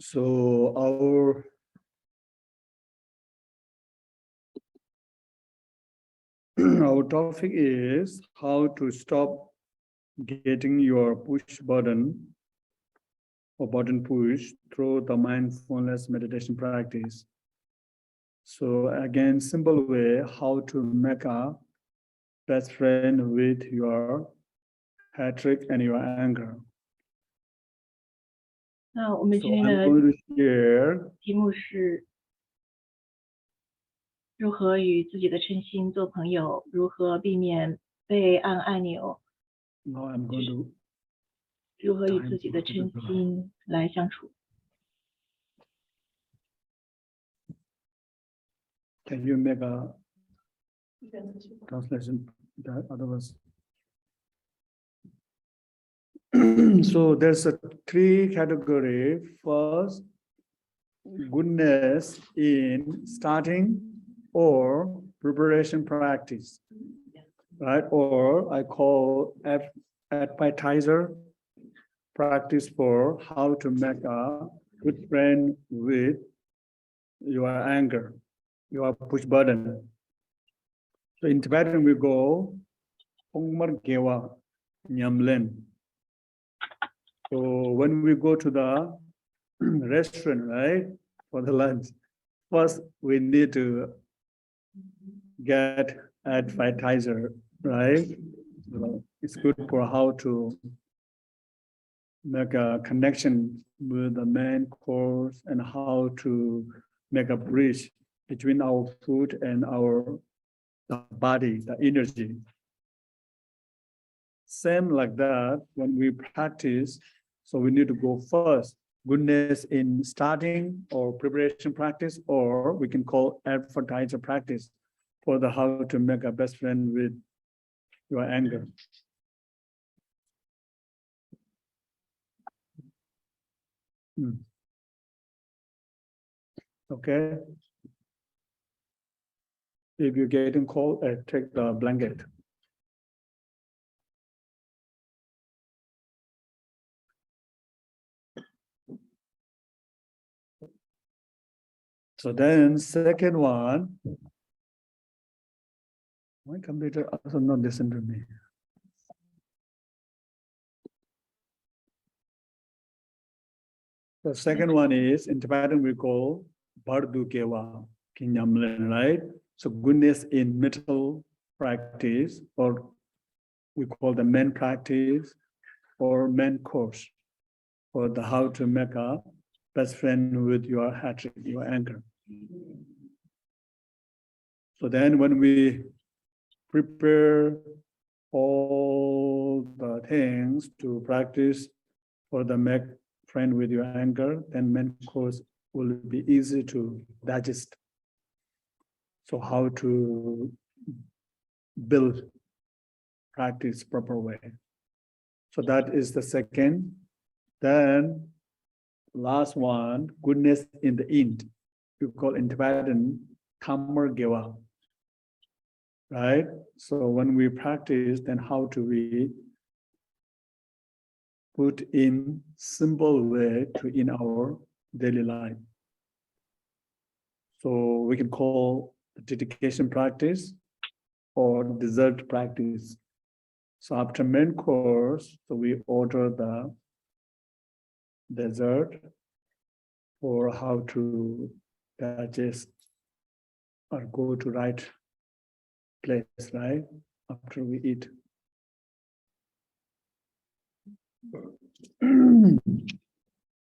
So our topic is how to stop getting your push button or button push through the mindfulness meditation practice. So again, simple way how to make a best friend with your hatred and your anger. 那我们 So 今天 I'm 的 going to share 题目是如何与自己的嗔心做朋友，如何避免被按按钮， now I'm going to 如何与自己的嗔心来相处。 can you make a translation that otherwise so there's a three category. First, goodness in starting or preparation practice, right? Or I call appetizer practice for how to make a good friend with your anger, your push button. So in Tibetan we go Pongmar Gewa Nyamlen. So when we go to the restaurant, right, for the lunch, first we need to get appetizer, right? So it's good for how to make a connection with the main course and how to make a bridge between our food and the body, the energy. Same like that, when we practice, so we need to go first, goodness in starting or preparation practice, or we can call appetizer practice for the how to make a best friend with your anger. Okay. If you're getting cold, take the blanket. So then second one, my computer also not listen to me. The second one is in Tibetan we call Bardu Kewa Kinyamlen, right? So goodness in mental practice, or we call the main practice or main course for the how to make a best friend with your hatred, your anger. So then when we prepare all the things to practice for the make friend with your anger, then main course will be easy to digest. So how to build practice proper way. So that is the second. Then last one, goodness in the end. We call in Tibetan Tamar Gewa. Right? So when we practice, then how do we put in simple way to in our daily life? So we can call the dedication practice or dessert practice. So after main course, so we order the dessert for how to digest or go to right place, right? After we eat.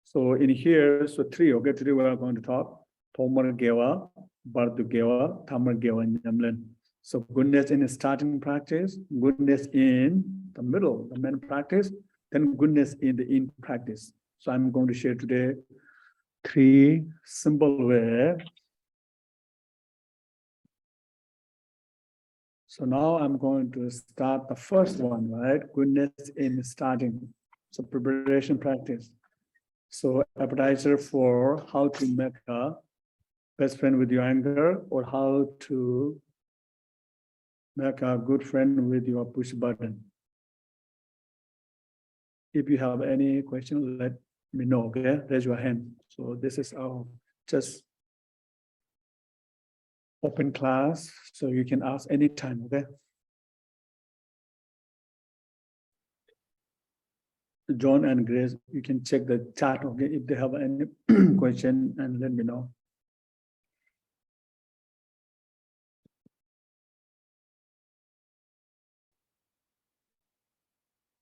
So in here, so three, okay, today we are going to talk Tomar Gewa, Bardu Gewa, Tamar Gewa, Nyamlen. So goodness in the starting practice, goodness in the middle, the main practice, then goodness in the end practice. So I'm going to share today three simple ways. So now I'm going to start the first one, right? Goodness in starting. So preparation practice. So appetizer for how to make a best friend with your anger, or how to make a good friend with your push button. If you have any question, let me know, okay? Raise your hand. So this is our just open class, so you can ask anytime, okay? John and Grace, you can check the chat, okay? If they have any question, and let me know.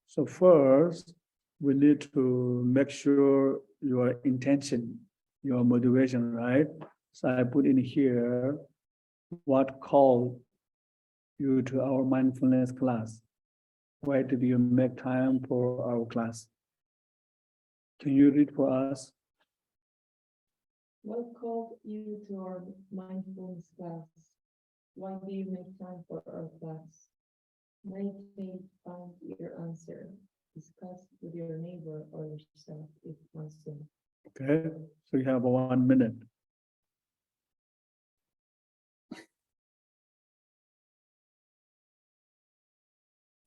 So first, we need to make sure your intention, your motivation, right? So I put in here what called you to our mindfulness class. Why did you make time for our class? Can you read for us? What called you to our mindfulness class? Why do you make time for our class? Meditate, find your answer. Discuss with your neighbor or yourself if possible. Okay, so you have 1 minute.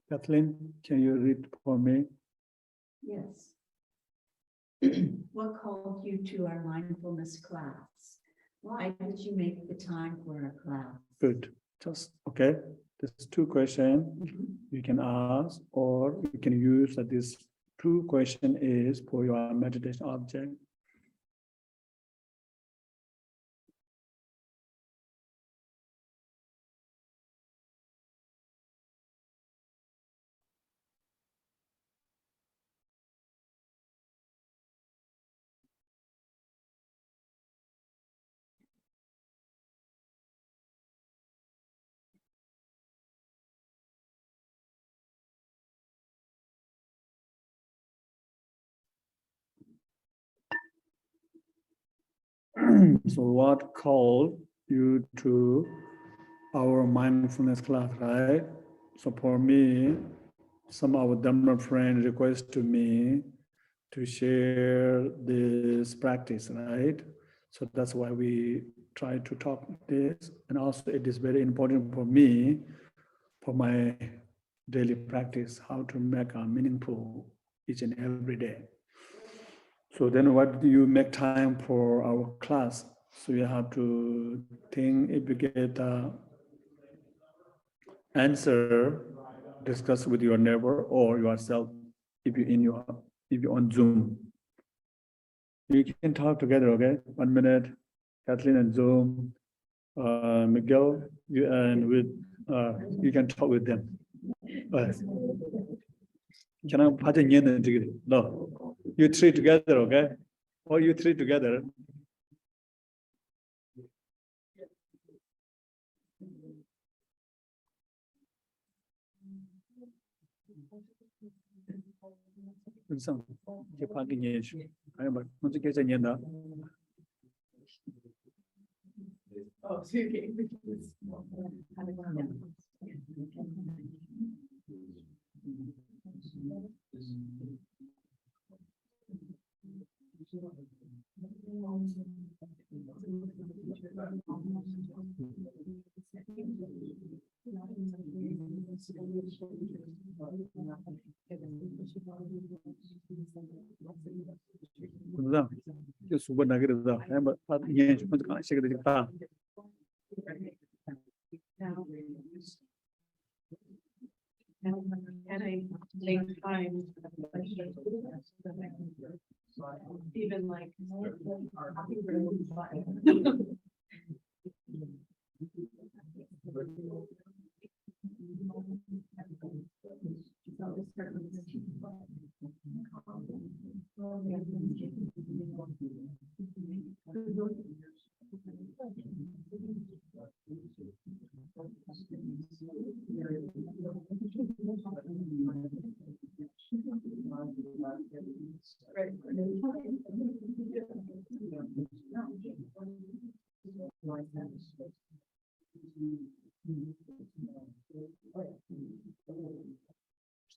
Kathleen, can you read for me? Yes. What called you to our mindfulness class? Why did you make the time for our class? Good. Just okay. There's 2 questions you can ask, or you can use that this 2 question is for your meditation object. So what called you to our mindfulness class, right? So for me, some of our Dhamma friends request to me to share this practice, right? So that's why we try to talk this. And also it is very important for me, for my daily practice, how to make a meaningful each and every day. So then what do you make time for our class? So you have to think if you get answer, discuss with your neighbor or yourself if you're on Zoom. You can talk together, okay? 1 minute, Kathleen and Zoom, Miguel, you and with you can talk with them. Can I put in together? No, you 3 together, okay? Or you 3 together. Oh, okay. Can I take time? Even like.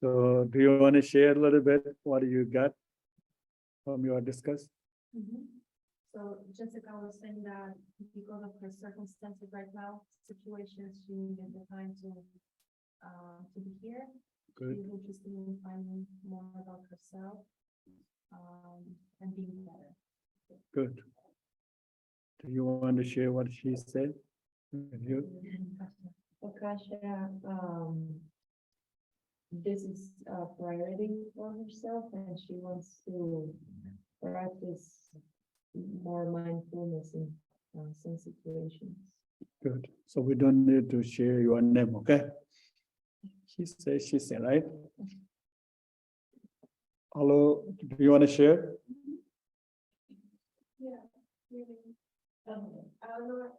So do you want to share a little bit what you got from your discuss? So Jessica was saying that because of her circumstances right now, situations, she needed the time to be here. Good. She's interested in finding more about herself. and being better. Good. Do you want to share what she said with you? Akasha, this is a priority for herself and she wants to practice more mindfulness in some situations. Good. So we don't need to share your name, okay? She said, right? Hello, do you want to share? Yeah. Eleanor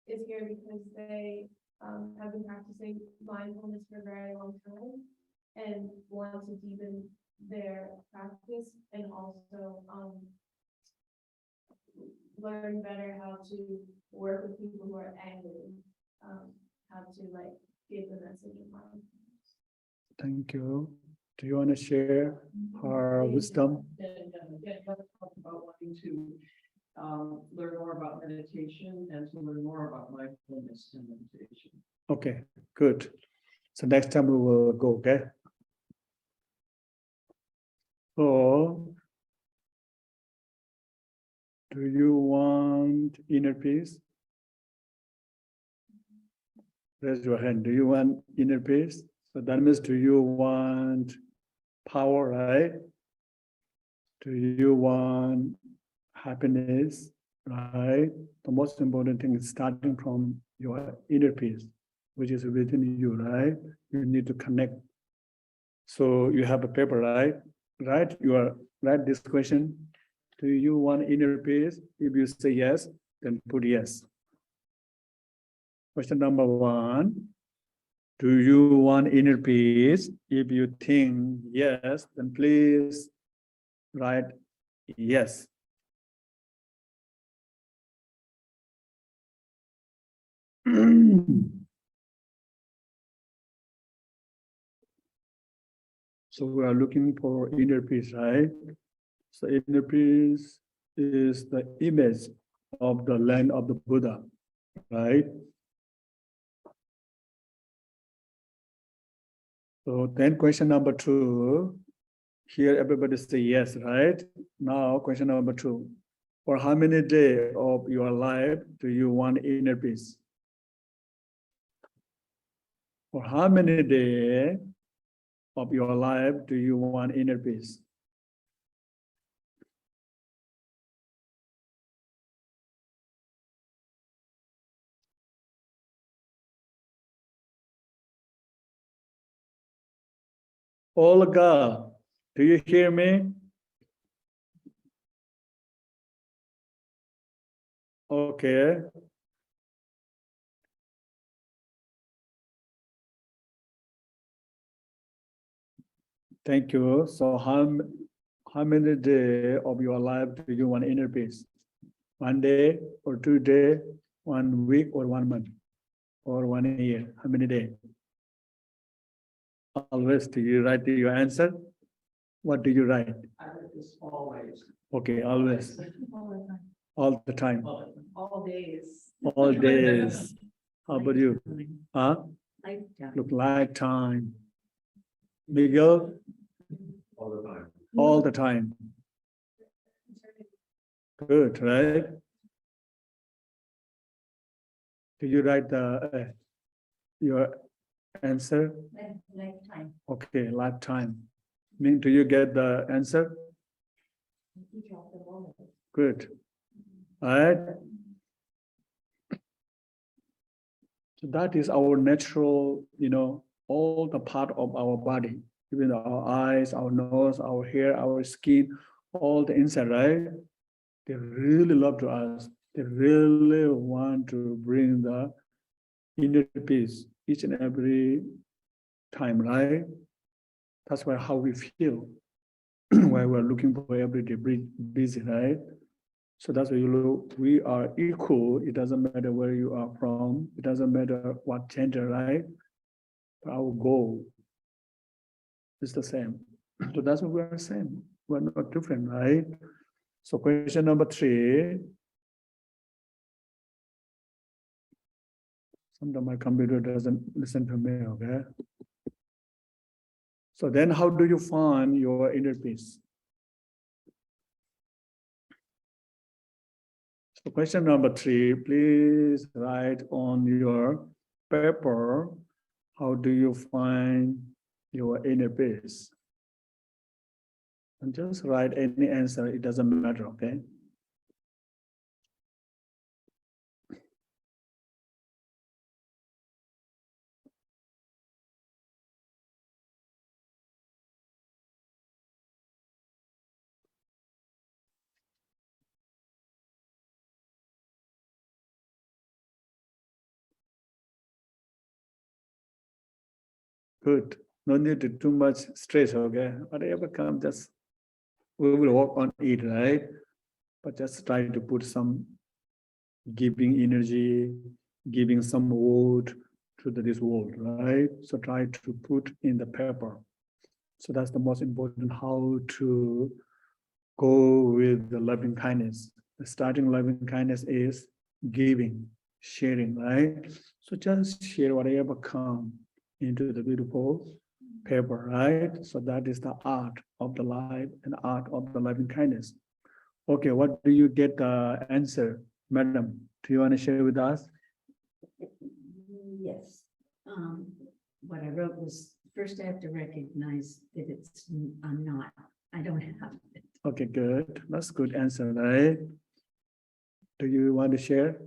is here because they have been practicing mindfulness for a very long time and want to deepen their practice and also learn better how to work with people who are angry, how to like give the message of mindfulness. Thank you. Do you want to share her wisdom? Talk about wanting to learn more about meditation and to learn more about mindfulness and meditation. Okay, good. So next time we will go, okay? So, do you want inner peace? Raise your hand. Do you want inner peace? So that means, do you want power, right? Do you want happiness, right? The most important thing is starting from your inner peace, which is within you, right? You need to connect. So you have a paper, right? Right? You are write this question. Do you want inner peace? If you say yes, then put yes. Question number 1. Do you want inner peace? If you think yes, then please write yes. So we are looking for inner peace, right? So inner peace is the image of the land of the Buddha, right? So then question number 2, here everybody say yes, right? Now question number 2, for how many days of your life do you want inner peace? For how many days of your life do you want inner peace? Olga, do you hear me? Okay. Thank you. So how many days of your life do you want inner peace? 1 day or 2 days, 1 week or 1 month or 1 year? How many days? Always, do you write your answer? What do you write? I like this always. Okay, always, all the time, All days. all days. How about you? Huh? Lifetime. Look, lifetime. Miguel? All the time. All the time. Good, right? Do you write the your answer? Lifetime. Okay, lifetime. Mean, do you get the answer? Each of the moment. Good. All right. So that is our natural, all the part of our body, even our eyes, our nose, our hair, our skin, all the inside, right? They really love to us. They really want to bring the inner peace each and every time, right? That's why how we feel why we're looking for every day busy, right? So that's why we are equal. It doesn't matter where you are from. It doesn't matter what gender, right? But our goal is the same. So that's what we are saying. We're not different, right? So question number 3. Sometimes my computer doesn't listen to me, okay? So then how do you find your inner peace? So question number 3, please write on your paper, how do you find your inner peace? And just write any answer, it doesn't matter, okay? Good. No need to too much stress, okay? Whatever comes, just we will work on it, right? But just try to put some giving energy, giving some word to this world, right? So try to put in the paper. So that's the most important, how to go with the loving kindness. The starting loving kindness is giving, sharing, right? So just share whatever comes into the beautiful paper, right? So that is the art of the life and art of the loving kindness. Okay, what do you get the answer, madam? Do you want to share with us? Yes. What I wrote was, first I have to recognize that I don't have it. Okay, good. That's good answer, right? Do you want to share?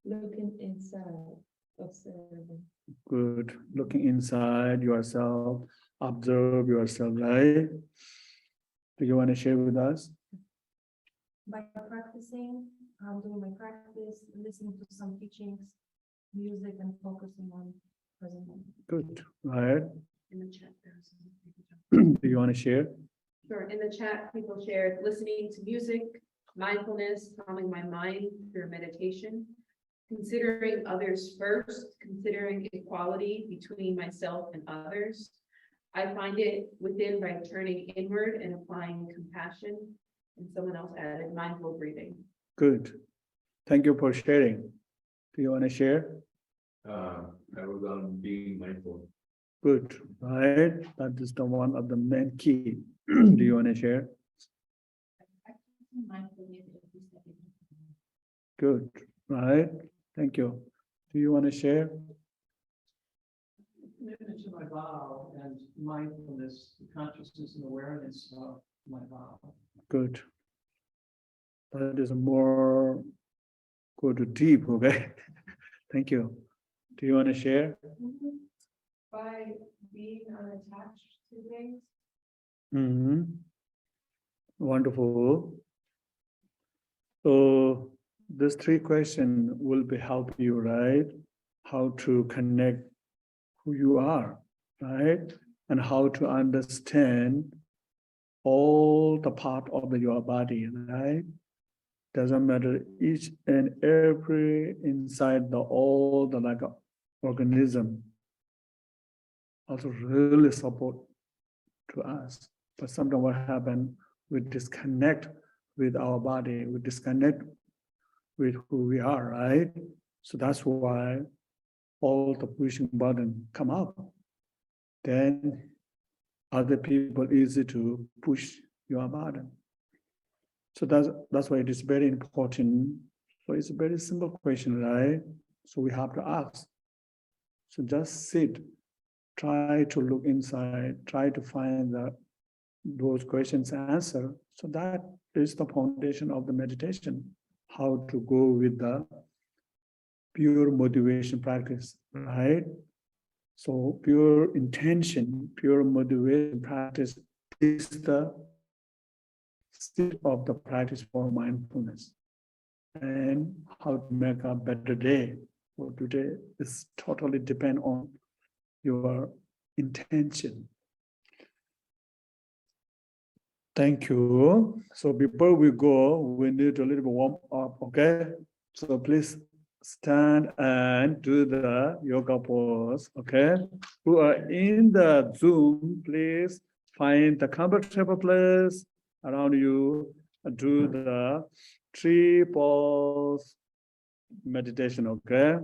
Looking inside, observing. Good. Looking inside yourself, observe yourself, right? Do you want to share with us? By practicing, doing my practice, listening to some teachings, music, and focusing on present moment. Good, right? In the chat, there's Do you want to share? Sure. In the chat, people shared listening to music, mindfulness, calming my mind through meditation, considering others first, considering equality between myself and others. I find it within by turning inward and applying compassion. And someone else added mindful breathing. Good. Thank you for sharing. Do you want to share? I was on being mindful. Good, right? That is the one of the main key. Do you want to share? Good, right? Thank you. Do you want to share? Commitment to my vow and mindfulness, consciousness and awareness of my vow. Good. That is more go to deep, okay? Thank you. Do you want to share? by being unattached to things. Mm-hmm. Wonderful. So this 3 questions will be help you, right? How to connect who you are, right? And how to understand all the part of your body, right? Doesn't matter each and every inside all the like organism also really support to us. But sometimes what happens, we disconnect with our body, we disconnect with who we are, right? So that's why all the pushing button come up. Then other people easy to push your button. So that's why it is very important. So it's a very simple question, right? So we have to ask. So just sit, try to look inside, try to find those questions answer. So that is the foundation of the meditation, how to go with the pure motivation practice, right? So pure intention, pure motivation practice is the state of the practice for mindfulness. And how to make a better day for today is totally depend on your intention. Thank you. So before we go, we need a little bit warm up, okay? So please stand and do the yoga pose, okay? Who are in the Zoom, please find the comfortable place around you and do the 3 pose meditation, okay?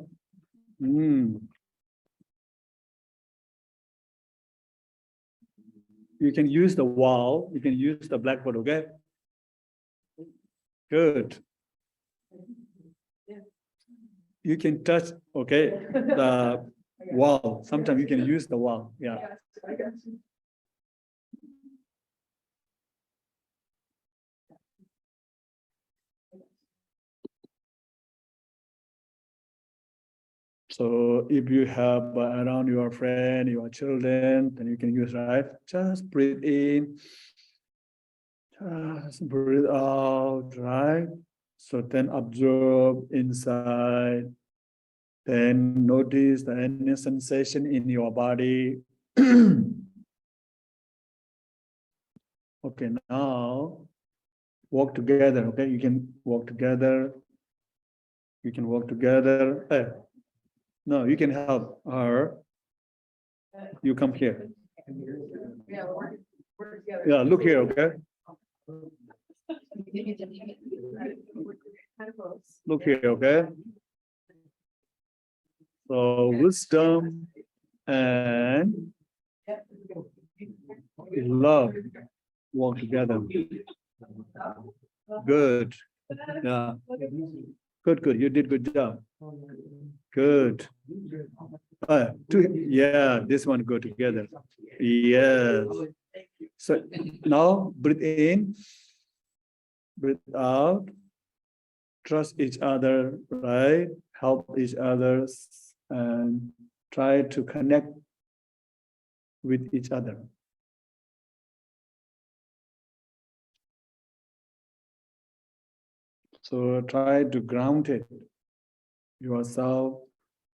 you can use the wall, you can use the blackboard, okay? Good. You can touch, okay, the wall. Sometimes you can use the wall, yeah. So if you have around your friend, your children, then you can use, right? Just breathe in, just breathe out, right? So then observe inside, then notice the any sensation in your body. Okay, now walk together, okay? You can walk together. You can walk together. No, you can help her. You come here. Yeah, look here, okay? Look here, okay? So wisdom and love walk together. Good. Yeah. Good, good. You did good job. Good. Yeah, this one go together. Yes. So now breathe in, breathe out, trust each other, right? Help each other and try to connect with each other. So try to ground it yourself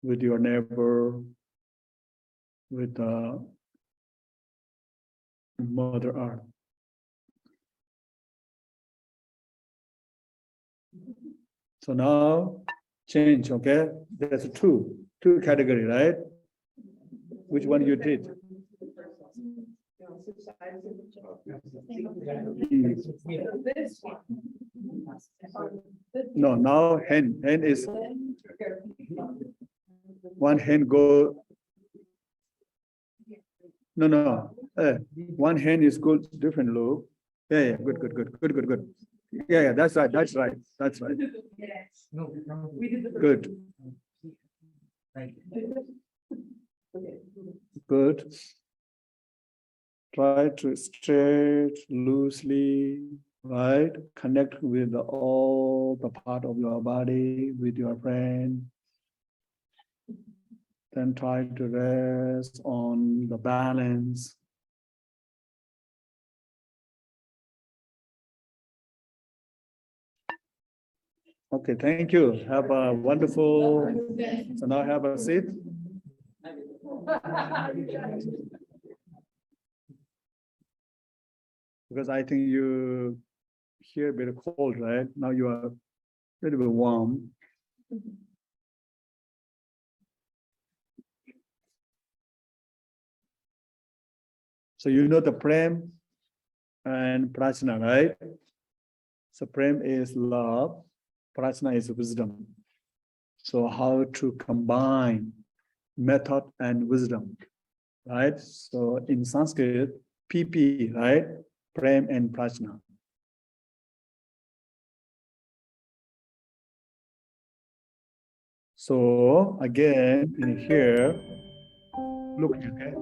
with your neighbor, with the Mother Earth. So now change, okay? There's two category, right? Which one you did? No, now hand is one hand go. No. One hand is good, different look. Yeah, good. Yeah, that's right. Good. Good. Try to stretch loosely, right? Connect with all the part of your body, with your friend. Then try to rest on the balance. Okay, thank you. Have a wonderful, so now have a seat. Because I think you here a bit cold, right? Now you are a little bit warm. So you know the prem and prajna, right? So prem is love, prajna is wisdom. So how to combine method and wisdom, right? So in Sanskrit, PP, right? Prem and prajna. So again, in here, look, okay?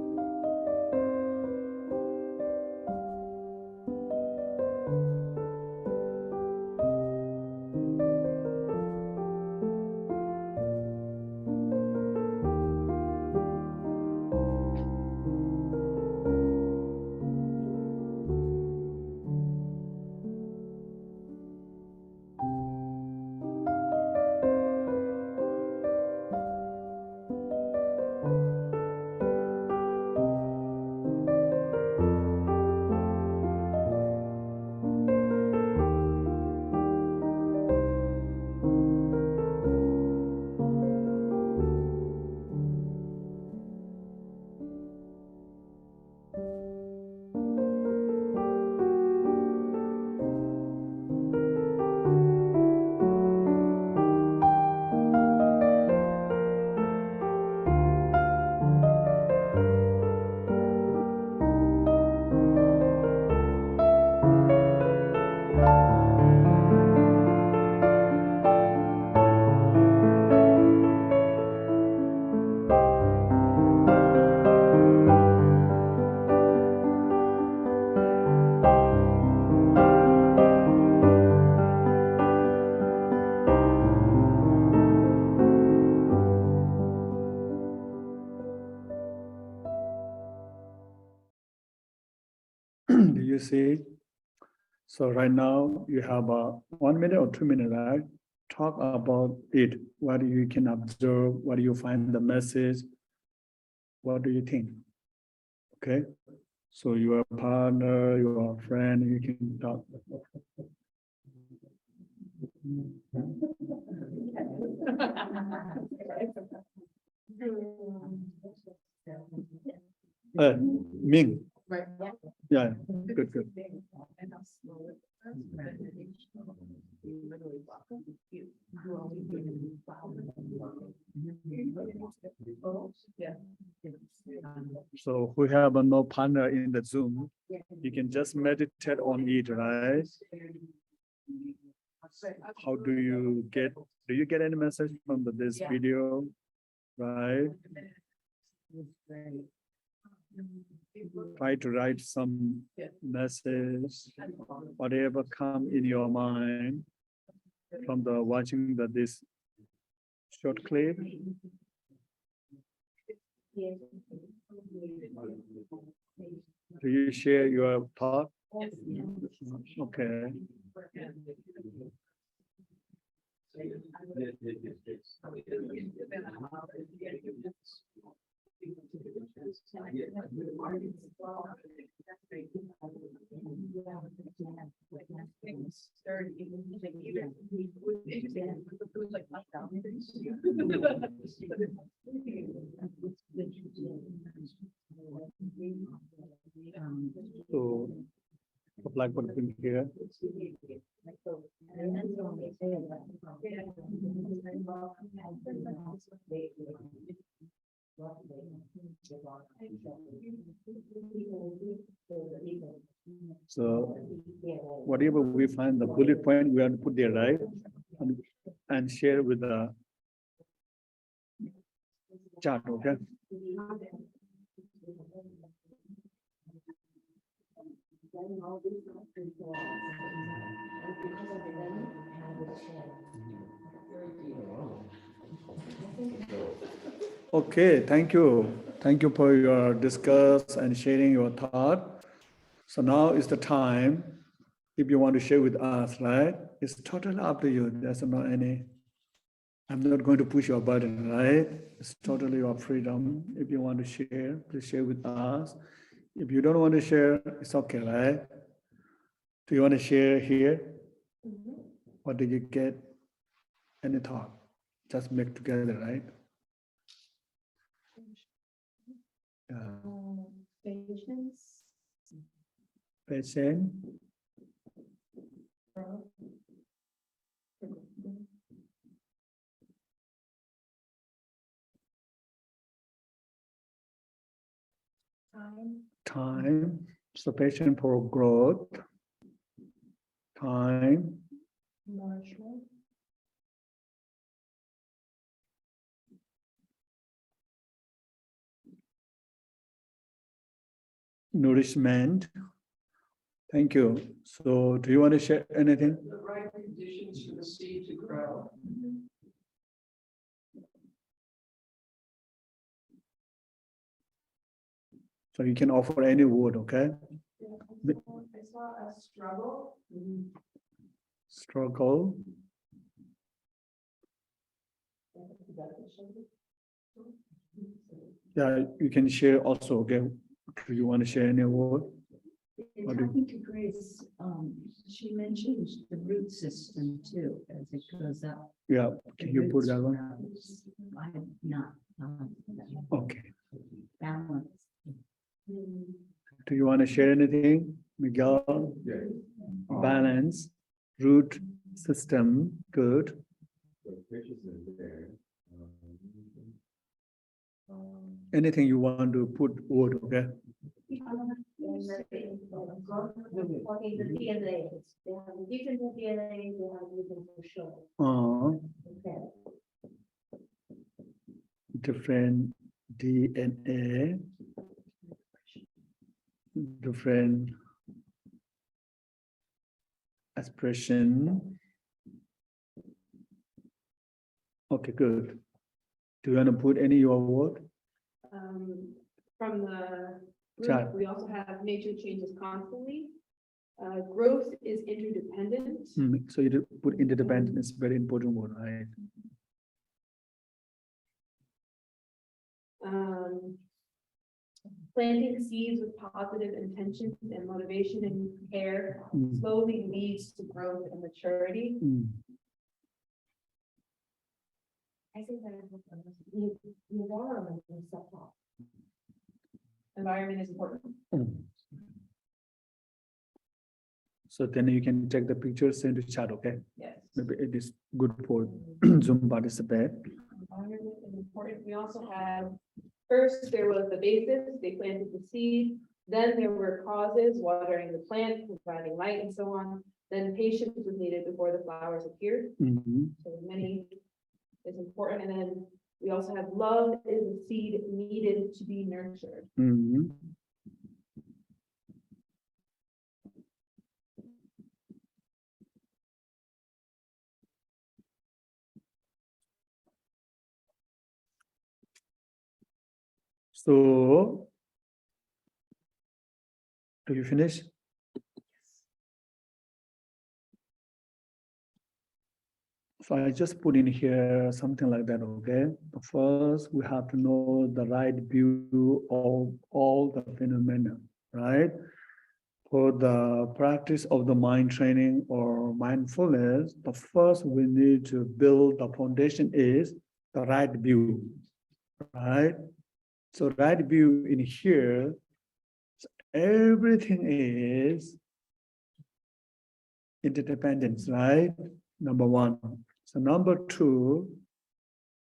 you see? So right now you have 1 minute or 2 minutes, right? Talk about it. What you can observe, what do you find the message? What do you think? Okay. So your partner, your friend, you can talk. Ming. Right. Yeah, good, good. And how slow it is. You literally walk. You only do Yeah. So who have no partner in the Zoom, you can just meditate on it, right? How do you get any message from this video, right? Try to write some message, whatever come in your mind from the watching this short clip. Do you share your thought? Okay. So, like what we here. So whatever we find the bullet point, we have to put there, right? And share with the chat, okay? Okay, thank you. Thank you for your discuss and sharing your thought. So now is the time, if you want to share with us, right? It's totally up to you. There's not any, I'm not going to push your button, right? It's totally your freedom. If you want to share, please share with us. If you don't want to share, it's okay, right? Do you want to share here? What did you get? Any thought? Just make together, right? Patience. Patient. Time. So patient for growth. Time. Nourishment. Nourishment. Thank you. So do you want to share anything? The right conditions for the seed to grow. So you can offer any word, okay? I saw a struggle. Struggle. Yeah, you can share also, okay? Do you want to share any word? In talking to Grace, she mentioned the root system too, as it goes up. Yeah, can you put that one? I'm not Okay. balanced. Do you want to share anything, Miguel? Balance, root system, good. Anything you want to put word, okay? Okay, the DNA. They have different DNA, they have different for sure. Okay. Different DNA, different expression. Okay, good. Do you want to put any your word? From the Chat. group, we also have nature changes constantly. growth is interdependent. So you put interdependent is very important word, right? Planting seeds with positive intentions and motivation and care slowly leads to growth and maturity. I think that the environment is so. Environment is important. So then you can take the pictures into chat, okay? Yes. Maybe it is good for Zoom participate. Environment is important. We also have, first, there was the basis, they planted the seed. Then there were causes, watering the plant, providing light and so on. Then patience was needed before the flowers appeared. So many is important. And then we also have love is a seed needed to be nurtured. So, do you finish? So I just put in here something like that, okay? First, we have to know the right view of all the phenomena, right? For the practice of the mind training or mindfulness, the first we need to build the foundation is the right view, right? So right view in here, everything is interdependence, right? Number one. So number two,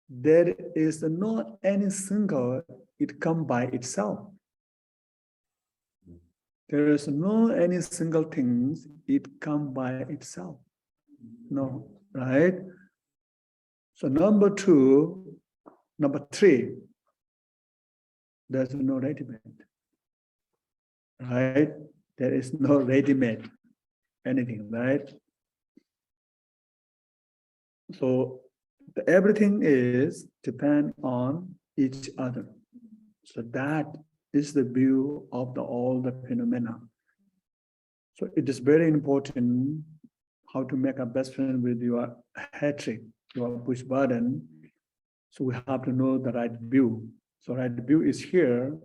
there is not any single, it come by itself. There is no any single things, it come by itself. No, right? So number three, there's no ready-made, right? There is no ready-made anything, right? So everything is depend on each other. So that is the view of all the phenomena. So it is very important how to make a best friend with your head trick, your push button. So we have to know the right view. So right view is here,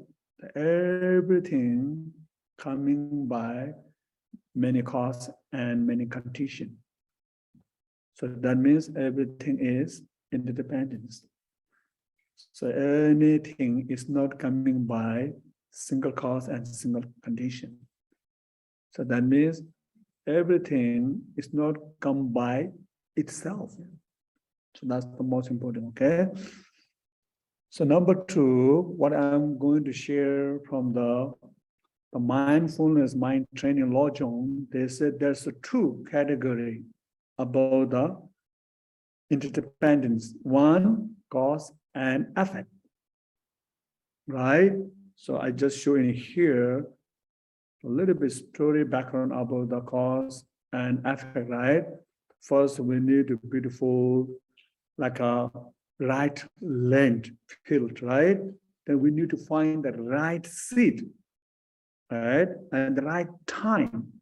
everything coming by many causes and many conditions. So that means everything is interdependence. So anything is not coming by single cause and single condition. So that means everything is not come by itself. So that's the most important, okay? So number two, what I'm going to share from the mindfulness mind training Lojong, they said there's a two category about the interdependence. One, cause and effect, right? So I just show in here a little bit story background about the cause and effect, right? First, we need a beautiful, like a right land field, right? Then we need to find the right seed, right? And the right time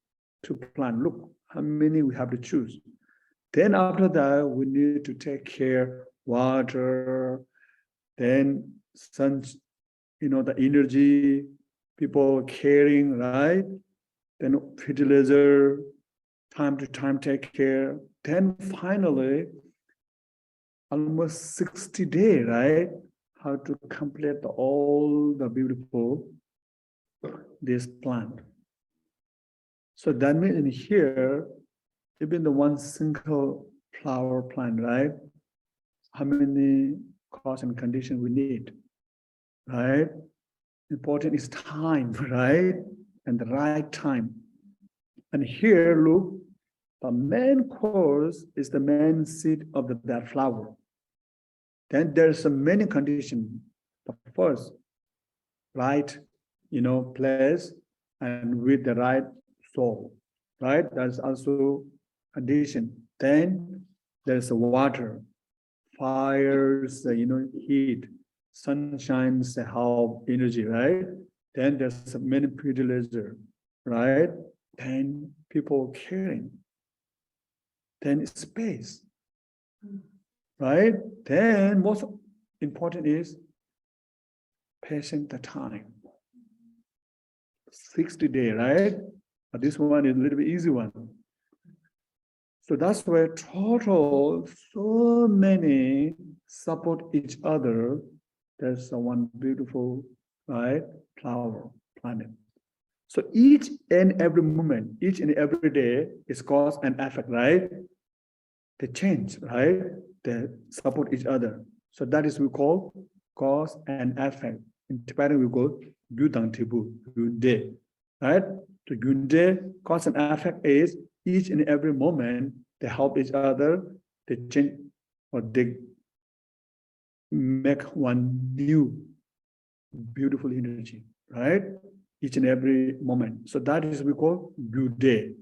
to plant. Look, how many we have to choose. Then after that, we need to take care, water, then sun, the energy, people caring, right? Then fertilizer, time to time take care. Then finally, almost 60 days, right? How to complete all the beautiful, this plant. So that means in here, even the one single flower plant, right? How many cause and condition we need, right? Important is time, right? And the right time. And here, look, the main cause is the main seed of that flower. Then there's a many conditions. The first, right, place and with the right soil, right? That's also condition. Then there's water, fires, heat, sunshines, help, energy, right? Then there's many fertilizer, right? Then people caring. Then space, right? Then most important is patient the time. 60 days, right? But this one is a little bit easy one. So that's where total so many support each other. There's one beautiful, right, flower planet. So each and every moment, each and every day is cause and effect, right? They change, right? They support each other. So that is we call cause and effect. In Tibetan we call Gyudang Tibu, Gyunde, right? So Gyunde, cause and effect is each and every moment they help each other, they change or they make one new beautiful energy, right? Each and every moment. So that is we call Gyude,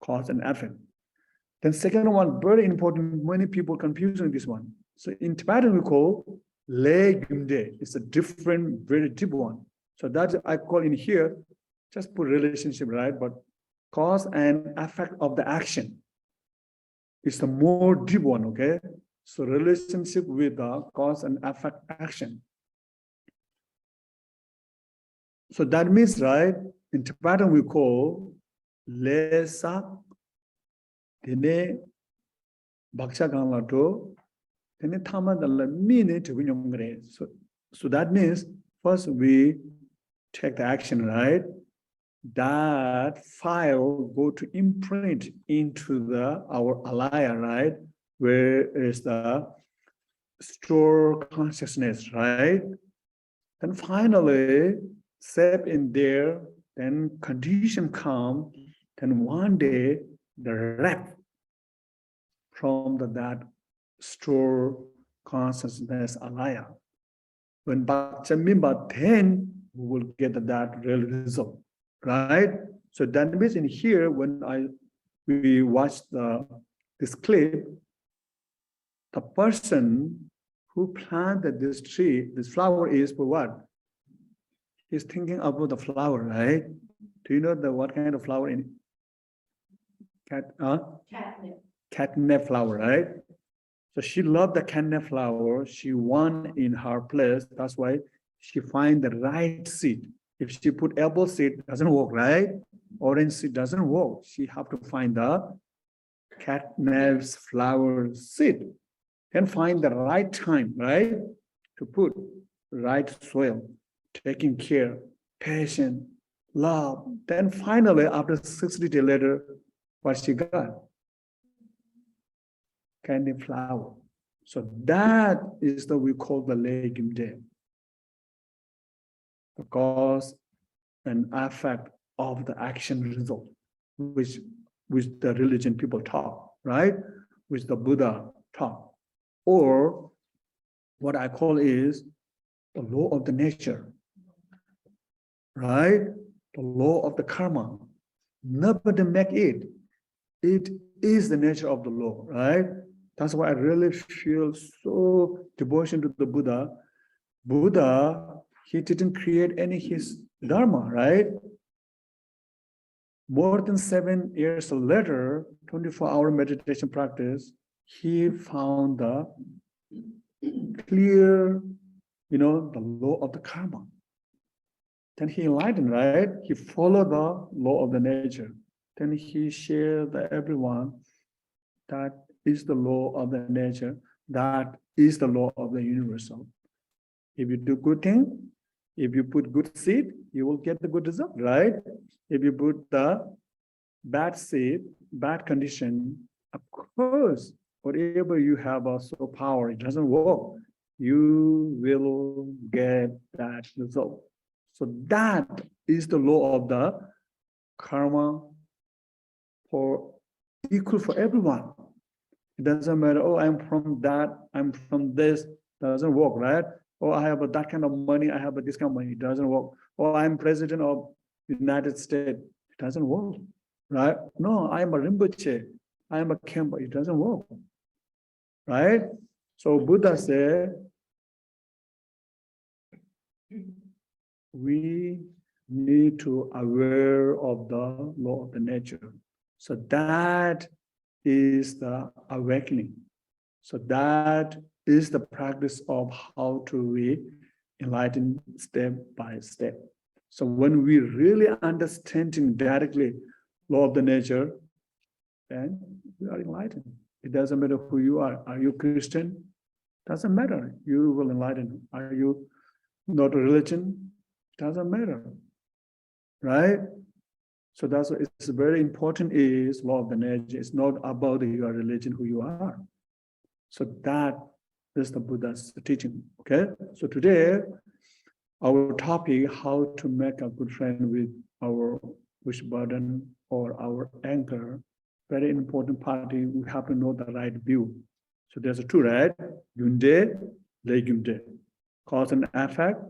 cause and effect. Then second one, very important, many people confusing this one. So in Tibetan we call Le Gyunde. It's a different, very deep one. So that I call in here, just put relationship, right? But cause and effect of the action. It's a more deep one, okay? So relationship with the cause and effect action. So that means, right, in Tibetan we call Le Sak, Dene Baksha Ganlato, Dene Tamadala Mine to Vinyongre. So that means first we take the action, right? That file go to imprint into our alaya, right? Where is the store consciousness, right? Then finally, step in there, then condition come, then one day the rep from that store consciousness alaya. When Bhakti-mimba, then we will get that real result, right? So that means in here, when we watch this clip, the person who planted this tree, this flower is for what? He's thinking about the flower, right? Do you know what kind of flower in catnip flower, right? So she loved the catnip flower. She won in her place. That's why she find the right seed. If she put apple seed, it doesn't work, right? Orange seed doesn't work. She have to find the catnip's flower seed and find the right time, right? To put right soil, taking care, patient, love. Then finally, after 60 days later, what she got? Candy flower. So that is the we call the legume day. The cause and effect of the action result, which the religion people talk, right? Which the Buddha taught. Or what I call is the law of the nature, right? The law of the karma. Nobody make it. It is the nature of the law, right? That's why I really feel so devotion to the Buddha. Buddha, he didn't create any his dharma, right? More than 7 years later, 24-hour meditation practice, he found the clear, the law of the karma. Then he enlightened, right? He followed the law of the nature. Then he shared with everyone that is the law of the nature. That is the law of the universal. If you do good thing, if you put good seed, you will get the good result, right? If you put the bad seed, bad condition, of course, whatever you have also power, it doesn't work. You will get that result. So that is the law of the karma for equal for everyone. It doesn't matter, oh, I'm from that, I'm from this, doesn't work, right? Oh, I have that kind of money, I have this kind of money, it doesn't work. Oh, I'm president of United States, it doesn't work, right? No, I'm a Rinpoche, I'm a Khenpo, it doesn't work, right? So Buddha said, we need to aware of the law of the nature. So that is the awakening. So that is the practice of how to be enlightened step by step. So when we really understanding directly law of the nature, then we are enlightened. It doesn't matter who you are. Are you Christian? Doesn't matter. You will enlighten. Are you not a religion? Doesn't matter. Right? So that's what it's very important is law of the nature. It's not about your religion, who you are. So that is the Buddha's teaching. Okay. So today, our topic, how to make a good friend with our wish burden or our anchor. Very important party. We have to know the right view. So there's a two, right? Yunde, legumde. Cause and effect,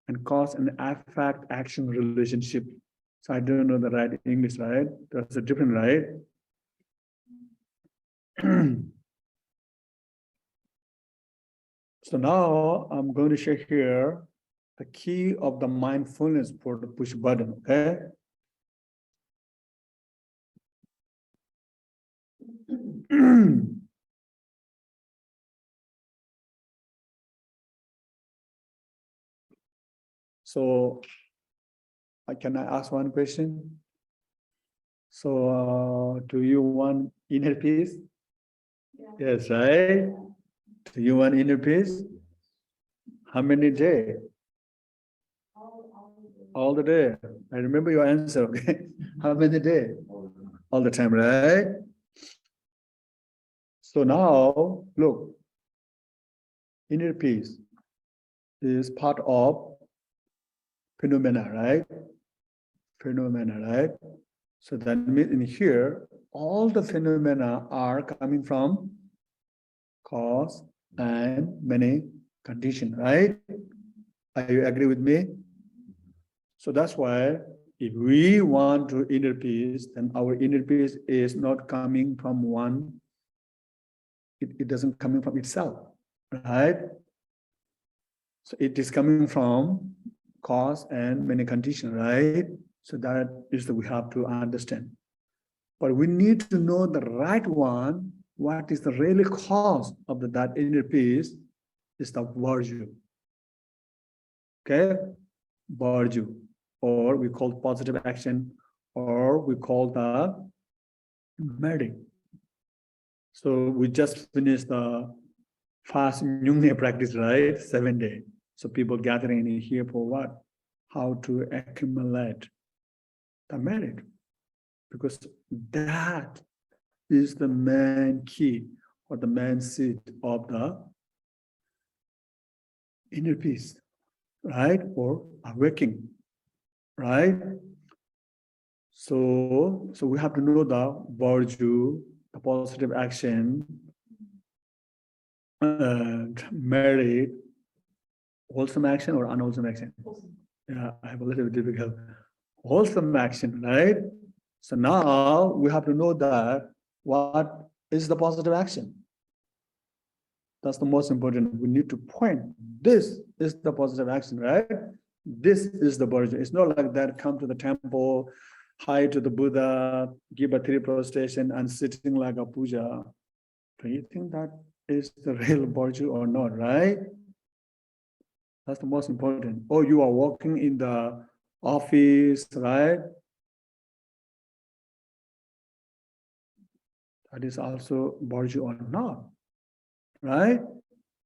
and cause and effect action relationship. So I don't know the right English, right? That's a different, right? So now I'm going to share here the key of the mindfulness for the push button, okay? So can I ask one question? So do you want inner peace? Yeah. Yes, right? Do you want inner peace? How many days? All the day. I remember your answer, okay? How many days? All the time, right? So now, look, inner peace is part of phenomena, right? Phenomena, right? So that means in here, all the phenomena are coming from cause and many condition, right? Are you agree with me? So that's why if we want to inner peace, then our inner peace is not coming from one, it doesn't coming from itself, right? So it is coming from cause and many conditions, right? So that is that we have to understand. But we need to know the right one, what is the really cause of that inner peace is the virtue. Okay? Virtue, or we call positive action, or we call the merit. So we just finished the fast Nyungne practice, right? 7 days. So people gathering in here for what? How to accumulate the merit. Because that is the main key or the main seed of the inner peace, right? Or awakening, right? So we have to know the virtue, the positive action, and merit, wholesome action or unwholesome action. Yeah, I have a little bit difficult. Wholesome action, right? So now we have to know that what is the positive action. That's the most important. We need to point. This is the positive action, right? This is the virtue. It's not like that. Come to the temple, hi to the Buddha, give a 3 prostration, and sitting like a puja. Do you think that is the real virtue or not, right? That's the most important. Or you are walking in the office, right? That is also virtue or not, right?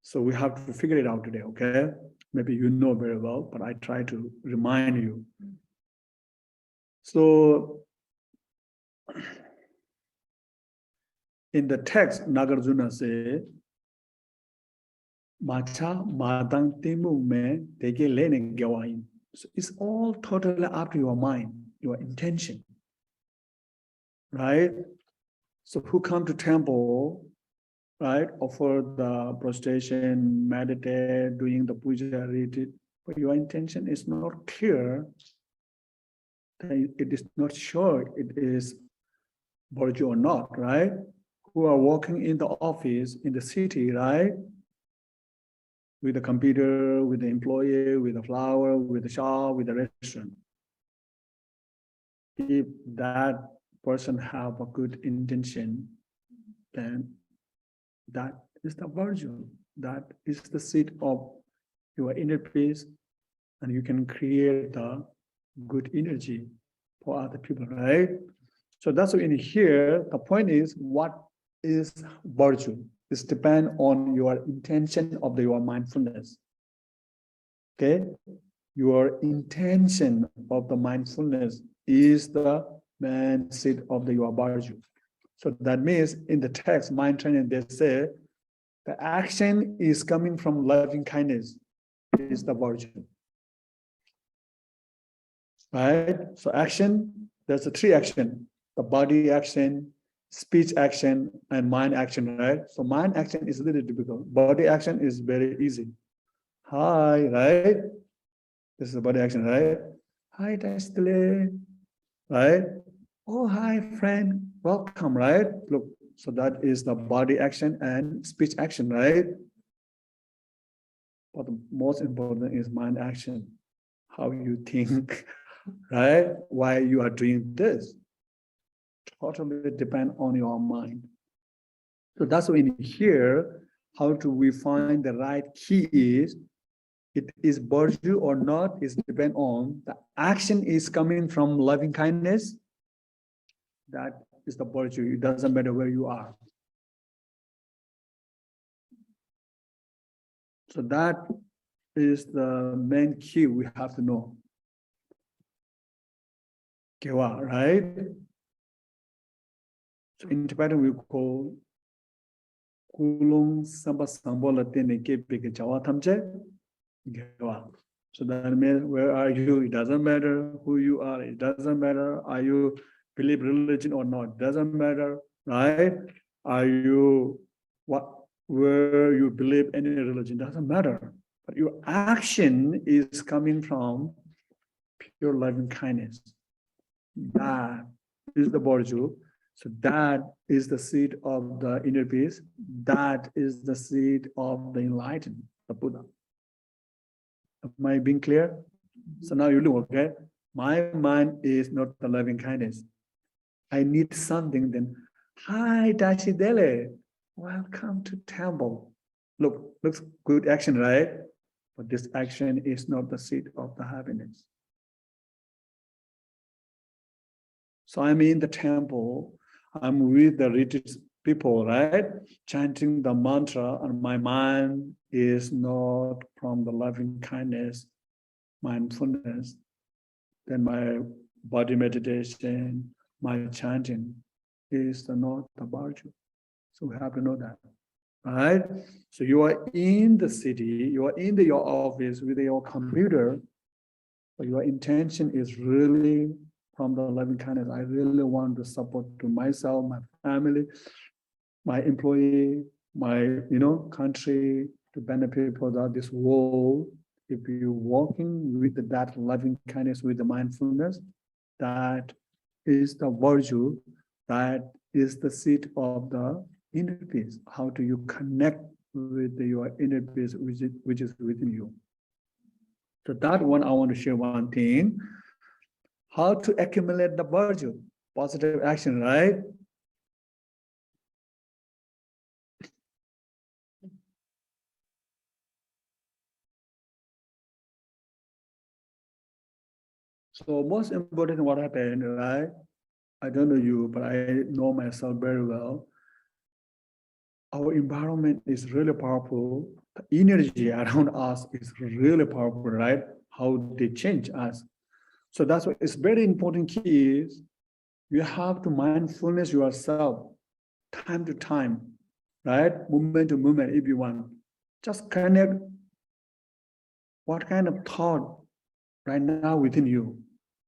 So we have to figure it out today, okay? Maybe you know very well, but I try to remind you. So in the text, Nagarjuna says, Macha madang timu me tege lene gyawain. So it's all totally up to your mind, your intention, right? So who come to temple, right? Offer the prostration, meditate, doing the puja, read it, but your intention is not clear. It is not sure it is virtue or not, right? Who are working in the office, in the city, right? With the computer, with the employee, with the flower, with the shop, with the restaurant. If that person have a good intention, then that is the virtue. That is the seed of your inner peace, and you can create the good energy for other people, right? So that's why in here, the point is, what is virtue? It's depend on your intention of your mindfulness. Okay? Your intention of the mindfulness is the main seed of your virtue. So that means in the text, mind training, they say, the action is coming from loving kindness is the virtue. Right? So action, there's a three action, the body action, speech action, and mind action, right? So mind action is a little difficult. Body action is very easy. Hi, right? This is the body action, right? Hi, Destiny, right? Oh, hi, friend, welcome, right? Look, so that is the body action and speech action, right? But the most important is mind action, how you think, right? Why you are doing this. Totally depend on your mind. So that's why in here, how do we find the right key is, it is virtue or not is depend on the action is coming from loving kindness. That is the virtue. It doesn't matter where you are. So that is the main key we have to know. Kewa, right? So in Tibetan we call kulung samba sambola tene kepe jawa tamche. So that means where are you? It doesn't matter who you are. It doesn't matter are you believe religion or not. It doesn't matter, right? Are you where you believe any religion? Doesn't matter. But your action is coming from pure loving kindness. That is the virtue. So that is the seed of the inner peace. That is the seed of the enlightened, the Buddha. Am I being clear? So now you look, okay? My mind is not the loving kindness. I need something, then, hi, Dashi Dele, welcome to temple. Look, looks good action, right? But this action is not the seed of the happiness. So I'm in the temple, I'm with the religious people, right? Chanting the mantra, and my mind is not from the loving kindness, mindfulness. Then my body meditation, my chanting is not the virtue. So we have to know that, right? So you are in the city, you are in your office with your computer, but your intention is really from the loving kindness. I really want to support to myself, my family, my employee, my country, to benefit for this world. If you're walking with that loving kindness, with the mindfulness, that is the virtue, that is the seed of the inner peace. How do you connect with your inner peace, which is within you? So that one, I want to share one thing. How to accumulate the virtue, positive action, right? So most important, what happened, right? I don't know you, but I know myself very well. Our environment is really powerful. The energy around us is really powerful, right? How they change us. So that's why it's very important key is you have to mindfulness yourself time to time, right? Moment to moment, if you want. Just connect what kind of thought right now within you.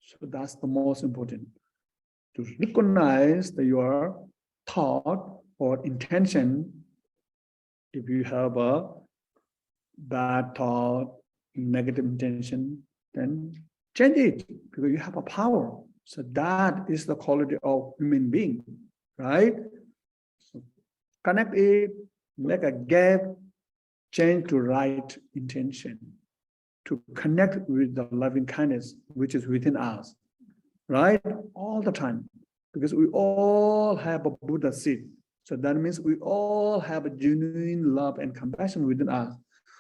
So that's the most important. To recognize your thought or intention. If you have a bad thought, negative intention, then change it because you have a power. So that is the quality of human being, right? So connect it, make a gap, change to right intention, to connect with the loving kindness which is within us, right? All the time. because we all have a Buddha seed. So that means we all have a genuine love and compassion within us.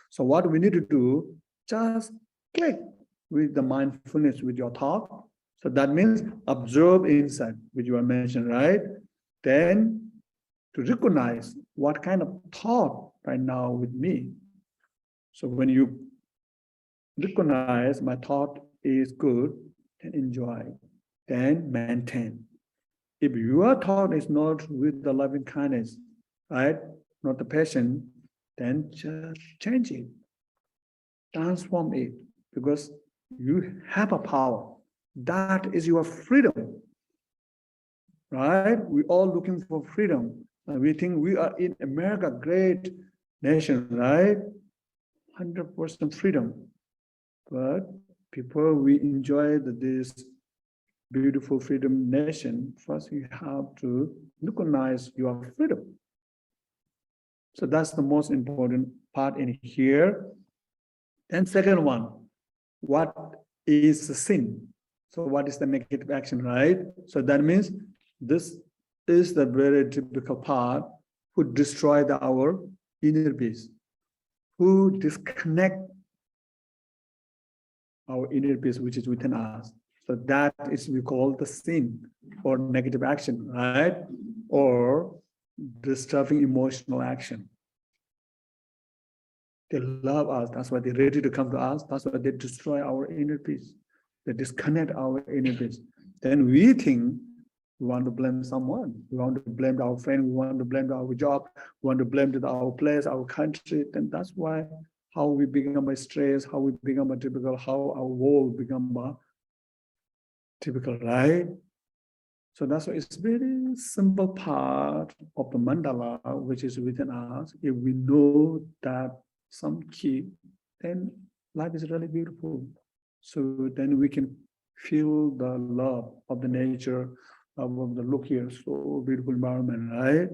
So what we need to do, just click with the mindfulness with your thought. So that means observe inside, which you are mentioned, right? Then to recognize what kind of thought right now with me. So when you recognize my thought is good, then enjoy, then maintain. If your thought is not with the loving kindness, right, not the passion, then just change it, transform it, because you have a power. That is your freedom, right? We're all looking for freedom. And we think we are in America, great nation, right? 100% freedom. But people, we enjoy this beautiful freedom nation. First, you have to recognize your freedom. So that's the most important part in here. And second one, what is the sin? So what is the negative action, right? So that means this is the very typical part who destroy our inner peace, who disconnect our inner peace, which is within us. So that is we call the sin or negative action, right? Or disturbing emotional action. They love us. That's why they're ready to come to us. That's why they destroy our inner peace. They disconnect our inner peace. Then we think we want to blame someone. We want to blame our friend. We want to blame our job. We want to blame our place, our country. Then that's why how we become a stress, how we become a typical, how our world become a typical, right? So that's why it's very simple part of the mandala, which is within us. If we know that some key, then life is really beautiful. So then we can feel the love of the nature, of the look here, so beautiful environment, right?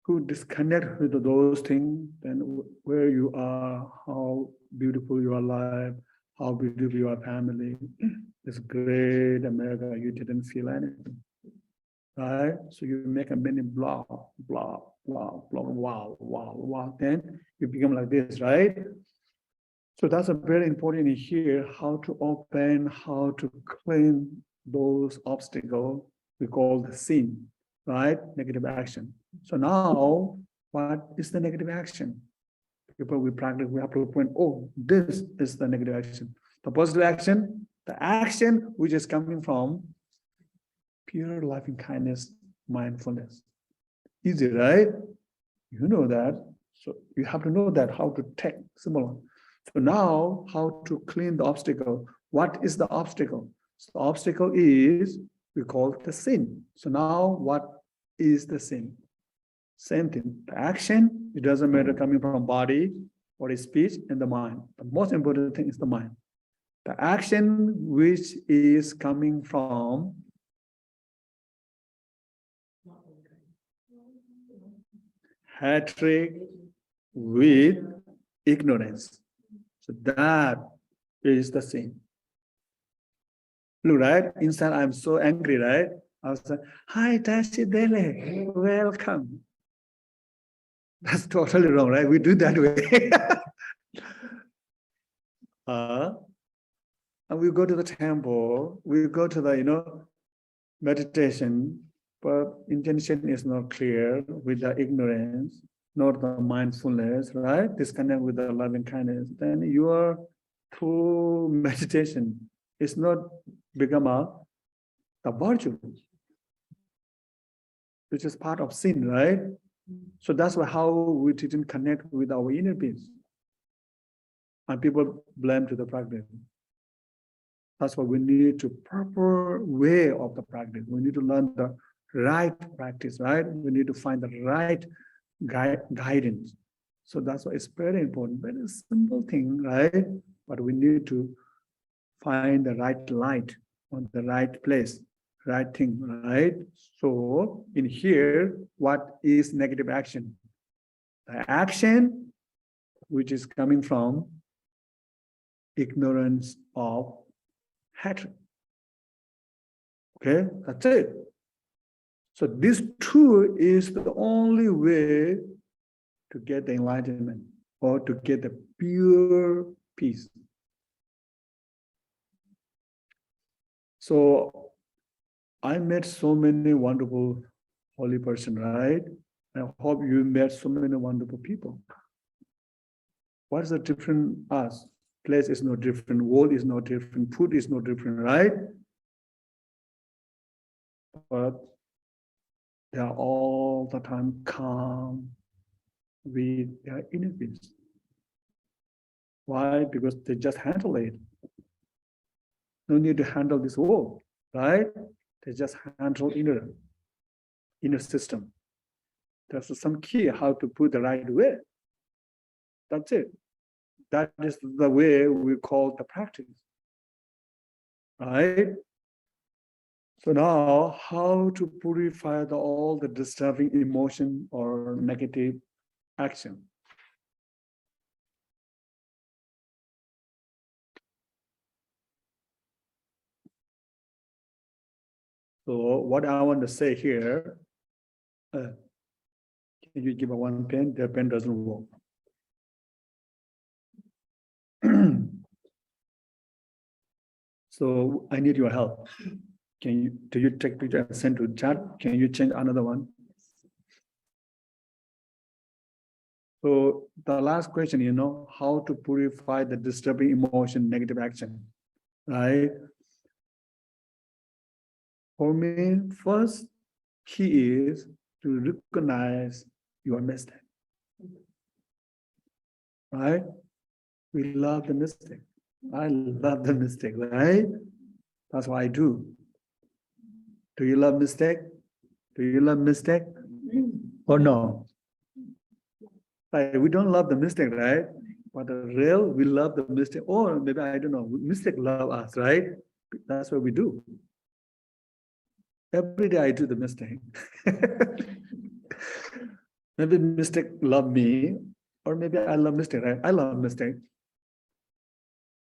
Who disconnect with those things, then where you are, how beautiful your life, how beautiful your family. It's great America, you didn't feel anything, right? So you make a mini blah, blah, blah, blah, wow, wow, wow. Then you become like this, right? So that's a very important here, how to open, how to clean those obstacles we call the sin, right? Negative action. So now, what is the negative action? People we practice, we have to point, oh, this is the negative action. The positive action, the action which is coming from pure loving kindness, mindfulness. Easy, right? You know that. So you have to know that, how to take similar. So now, how to clean the obstacle? What is the obstacle? So the obstacle is, we call it the sin. So now, what is the sin? Same thing. The action, it doesn't matter coming from body, or speech, and the mind. The most important thing is the mind. The action which is coming from hatred with ignorance. So that is the sin. Look, right? Inside I'm so angry, right? I was like, hi, Tashi Dele, welcome. That's totally wrong, right? We do that way. And we go to the temple, we go to the, meditation, but intention is not clear with the ignorance, not the mindfulness, right? Disconnect with the loving kindness. Then your true meditation is not become the virtue, which is part of sin, right? So that's why how we didn't connect with our inner peace. And people blame to the practice. That's why we need to proper way of the practice. We need to learn the right practice, right? We need to find the right guidance. So that's why it's very important, very simple thing, right? But we need to find the right light on the right place, right thing, right? So in here, what is negative action? The action which is coming from ignorance of hatred. Okay, that's it. So this two is the only way to get the enlightenment or to get the pure peace. So I met so many wonderful holy person, right? I hope you met so many wonderful people. What is the different us? Place is no different, world is no different, food is no different, right? But they are all the time calm with their inner peace. Why? Because they just handle it. No need to handle this world, right? They just handle inner system. There's some key how to put the right way. That's it. That is the way we call the practice, right? So now, how to purify all the disturbing emotion or negative action? So what I want to say here, can you give a one pen? The pen doesn't work. So I need your help. Do you take picture and send to chat? Can you change another one? So the last question, how to purify the disturbing emotion, negative action, right? For me, first key is to recognize your mistake, right? We love the mistake. I love the mistake, right? That's what I do. Do you love mistake? Do you love mistake? Or no? Right, we don't love the mistake, right? But the real, we love the mistake. Or maybe, I don't know, mistake love us, right? That's what we do. Every day I do the mistake. Maybe mistake love me, or maybe I love mistake, right? I love mistake.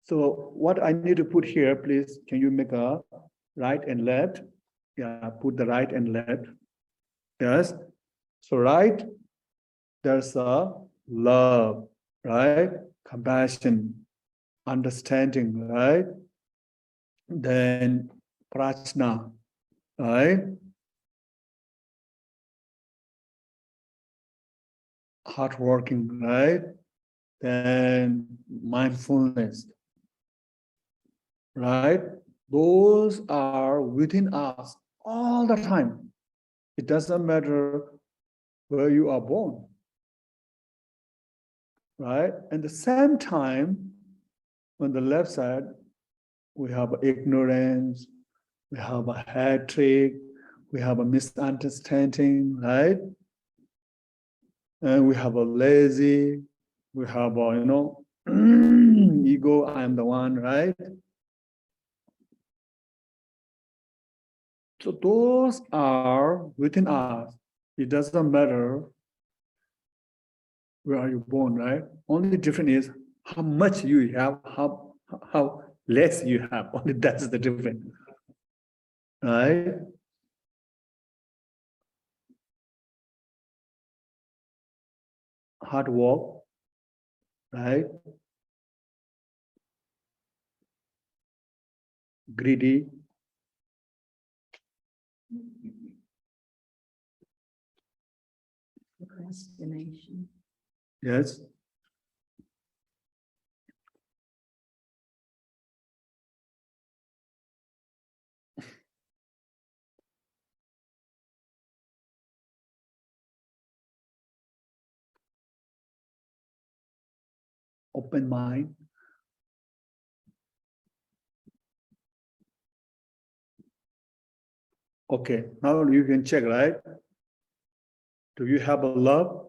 So what I need to put here, please, can you make a right and left? Yeah, put the right and left. Yes. So right, there's a love, right? Compassion, understanding, right? Then prajna, right? Hardworking, right? Then mindfulness, right? Those are within us all the time. It doesn't matter where you are born, right? At the same time, on the left side, we have ignorance, we have a hatred, we have a misunderstanding, right? And we have a lazy, we have a, ego, I am the one, right? So those are within us. It doesn't matter where are you born, right? Only difference is how much you have, how less you have. Only that's the difference, right? Hard work, right? Greedy, Procrastination. yes. Open mind. Okay, now you can check, right? Do you have a love?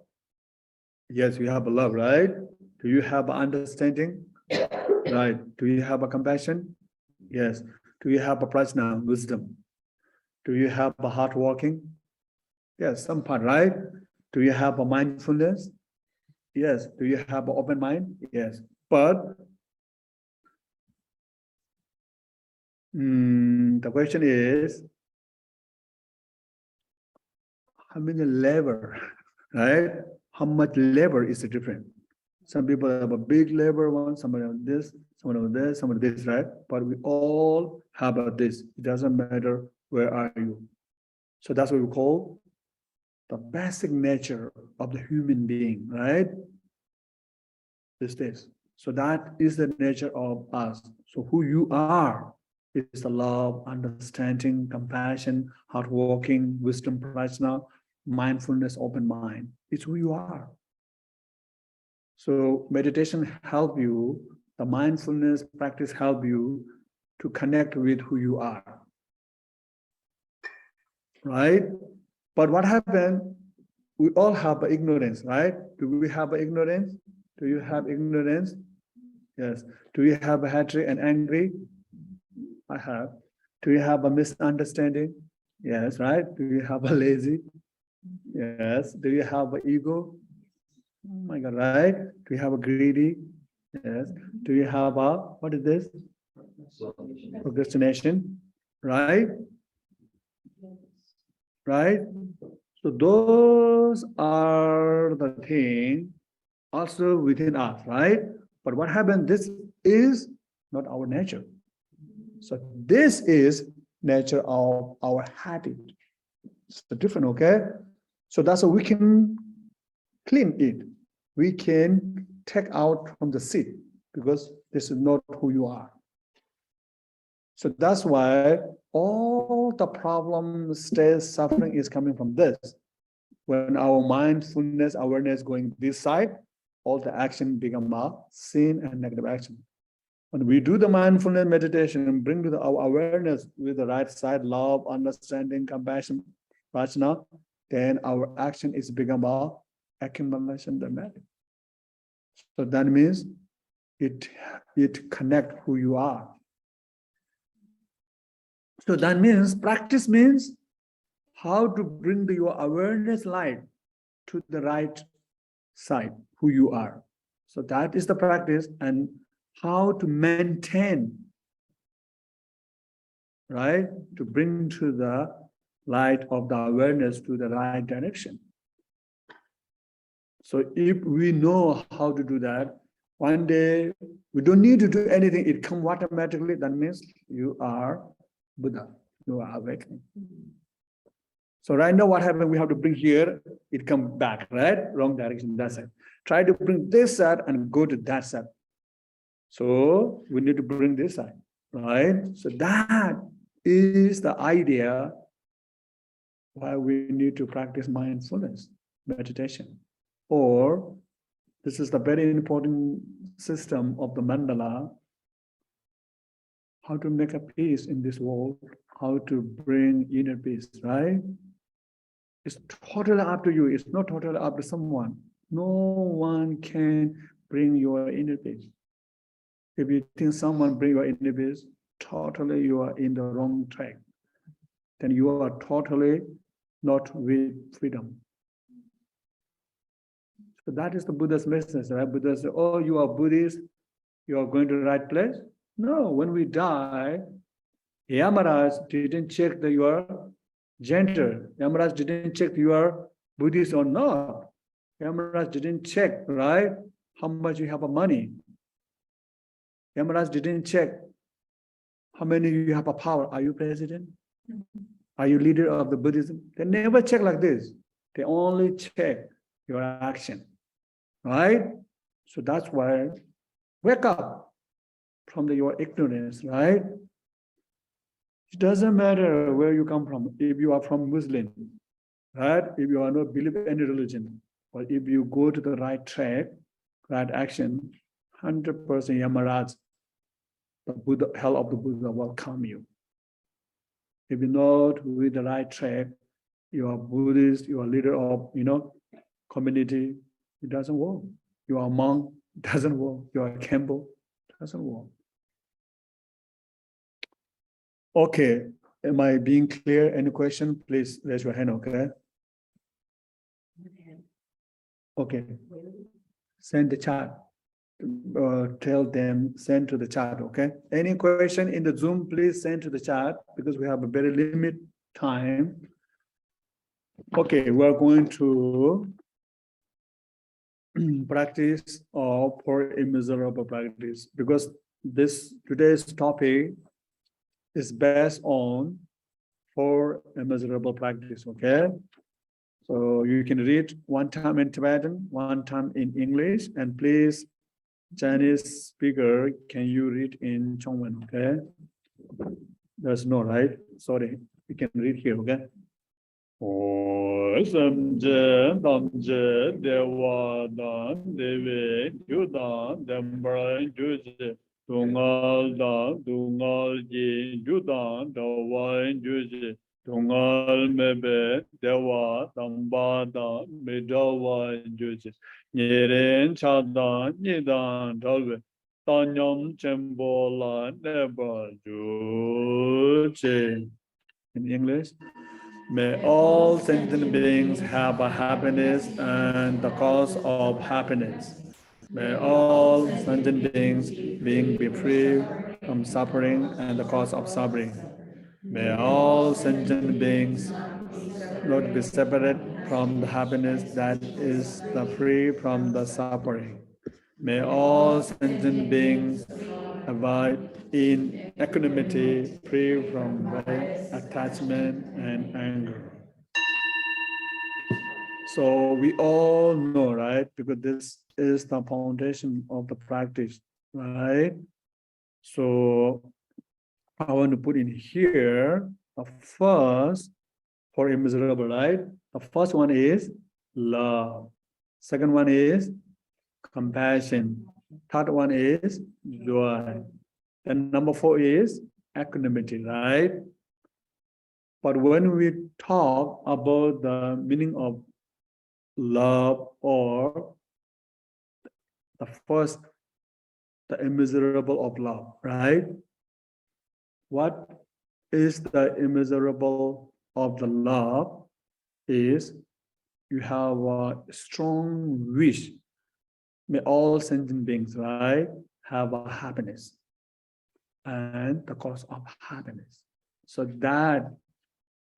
Yes, you have a love, right? Do you have understanding? Right. Do you have a compassion? Yes. Do you have a prajna, wisdom? Do you have a hard working? Yes, some part, right? Do you have a mindfulness? Yes. Do you have an open mind? Yes. But the question is, how many lever, right? How much lever is different? Some people have a big lever one, somebody have this, someone have this, someone this, right? But we all have this. It doesn't matter where are you. So that's what we call the basic nature of the human being, right? This. So that is the nature of us. So who you are is the love, understanding, compassion, hardworking, wisdom, prajna, mindfulness, open mind. It's who you are. So meditation help you, the mindfulness practice help you to connect with who you are. Right? But what happened? We all have ignorance, right? Do we have ignorance? Do you have ignorance? Yes. Do you have hatred and angry? I have. Do you have a misunderstanding? Yes, right? Do you have a lazy? Yes. Do you have an ego? Oh my God, right? Do you have a greedy? Yes. Do you have a, what is this? Procrastination, right? Right? So those are the things also within us, right? But what happened? This is not our nature. So this is nature of our habit. It's different, okay? So that's what we can clean it. We can take out from the seed because this is not who you are. So that's why all the problem, stress, suffering is coming from this. When our mindfulness, awareness going this side, all the action become a sin and negative action. When we do the mindfulness meditation and bring to our awareness with the right side, love, understanding, compassion, prajna, then our action is become a accumulation dramatic. So that means it connect who you are. So that means practice means how to bring your awareness light to the right side, who you are. So that is the practice, and how to maintain, right? To bring to the light of the awareness to the right direction. So if we know how to do that, one day we don't need to do anything, it comes automatically. That means you are Buddha, you are awakening. So right now what happened, we have to bring here, it come back, right? Wrong direction, that side. Try to bring this side and go to that side. So we need to bring this side, right? So that is the idea why we need to practice mindfulness meditation. Or this is the very important system of the mandala, how to make a peace in this world, how to bring inner peace, right? It's totally up to you. It's not totally up to someone. No one can bring your inner peace. If you think someone bring your inner peace, totally you are in the wrong track. Then you are totally not with freedom. So that is the Buddha's message, right? Buddha said, oh, you are Buddhist, you are going to the right place. No, when we die, Yamaraj didn't check your gender. Yamaraj didn't check you are Buddhist or not. Yamaraj didn't check, right, how much you have of money. Yamaraj didn't check how many you have of power. Are you president? Are you leader of the Buddhism? They never check like this. They only check your action, right? So that's why wake up from your ignorance, right? It doesn't matter where you come from. If you are from Muslim, right? If you are not believe in any religion, or if you go to the right track, right action, 100% Yamaraj, the Buddha, hell of the Buddha will come you. If you're not with the right track, you are Buddhist, you are leader of, community, it doesn't work. You are a monk, it doesn't work. You are a Khenpo, it doesn't work. Okay, am I being clear? Any question? Please raise your hand, okay? Okay, send the chat. Tell them, send to the chat, okay? Any question in the Zoom, please send to the chat because we have a very limited time. Okay, we're going to practice or for immeasurable practice because this today's topic is based on for immeasurable practice. Okay, so you can read one time in Tibetan, one time in English, and please, Chinese speaker, can you read in Chongwen? Okay, there's no right. Sorry, you can read here. Okay. Samje damje dewa dan deve judan dembra juje dungal dan dungal ji judan dawa juje dungal mebe dewa damba dan medawa juje nyeren chadan nidan dalwe tanyam chembola neba juje. In English, may all sentient beings have a happiness and the cause of happiness. May all sentient beings be free from suffering and the cause of suffering. May all sentient beings not be separate from the happiness that is the free from the suffering. May all sentient beings abide in equanimity, free from attachment and anger. So we all know, right? Because this is the foundation of the practice, right? So I want to put in here the first for immeasurable, right? The first one is love. Second one is compassion. Third one is joy. And number 4 is equanimity, right? But when we talk about the meaning of love or the first, the immeasurable of love, right? What is the immeasurable of the love is you have a strong wish. May all sentient beings, right, have a happiness and the cause of happiness. So that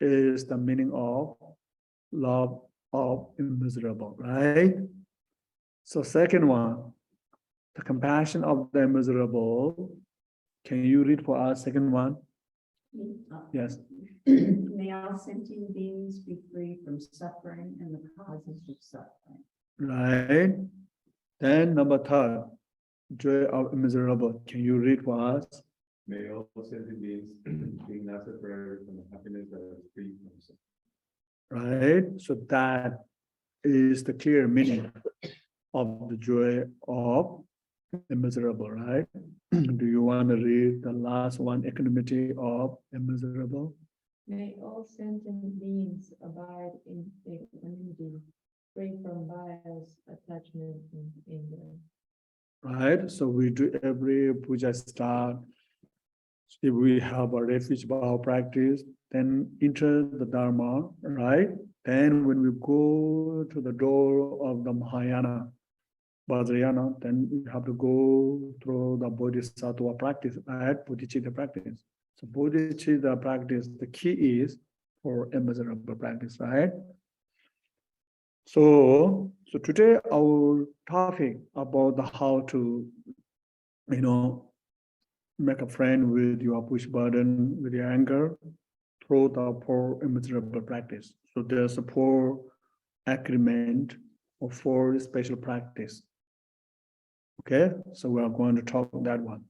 is the meaning of love of immeasurable, right? So second one, the compassion of the immeasurable. Can you read for us second one? Yes. May all sentient beings be free from suffering and the causes of suffering. Right. Then number 3, joy of immeasurable. Can you read for us? May all sentient beings being not separated from the happiness that is free from suffering. Right. So that is the clear meaning of the joy of immeasurable, right? Do you want to read the last one, equanimity of immeasurable? May all sentient beings abide in equanimity, free from bias, attachment, and anger. Right. So we do every puja start. If we have a refuge bow practice, then enter the Dharma, right? Then when we go to the door of the Mahayana, Vajrayana, then you have to go through the Bodhisattva practice, right? Bodhicitta practice. So Bodhicitta practice, the key is for immeasurable practice, right? So today our topic about the how to, make a friend with your push button, with your anger, through the four immeasurable practice. So there's a 4 agreement or 4 special practice. Okay, so we are going to talk that one.